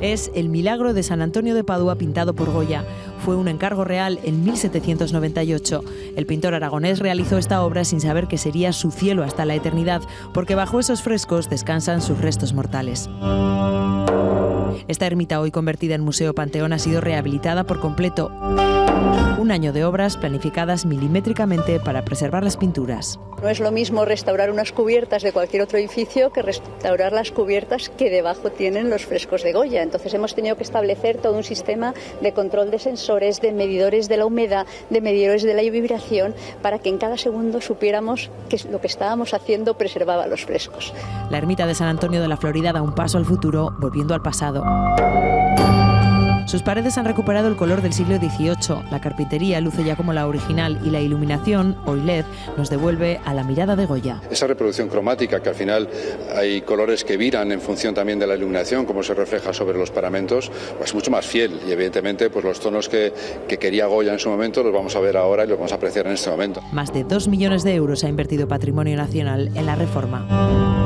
Es El Milagro de San Antonio de Padua pintado por Goya. Fue un encargo real en 1798. El pintor aragonés realizó esta obra sin saber que sería su cielo hasta la eternidad, porque bajo esos frescos descansan sus restos mortales. Esta ermita, hoy convertida en Museo Panteón, ha sido rehabilitada por completo. Un año de obras planificadas milimétricamente para preservar las pinturas. No es lo mismo restaurar unas cubiertas de cualquier otro edificio que restaurar las cubiertas que debajo tienen los frescos de Goya. Entonces hemos tenido que establecer todo un sistema de control de sensores, de medidores de la humedad, de medidores de la vibración, para que en cada segundo supiéramos que lo que estábamos haciendo preservaba los frescos. La ermita de San Antonio de la Florida da un paso al futuro, volviendo al pasado. Sus paredes han recuperado el color del siglo XVIII, la carpintería luce ya como la original y la iluminación, hoy LED, nos devuelve a la mirada de Goya. Esa reproducción cromática, que al final hay colores que viran en función también de la iluminación, como se refleja sobre los paramentos, pues mucho más fiel, y evidentemente pues los tonos que quería Goya en su momento los vamos a ver ahora y los vamos a apreciar en este momento. Más de 2 millones de euros ha invertido Patrimonio Nacional en la reforma.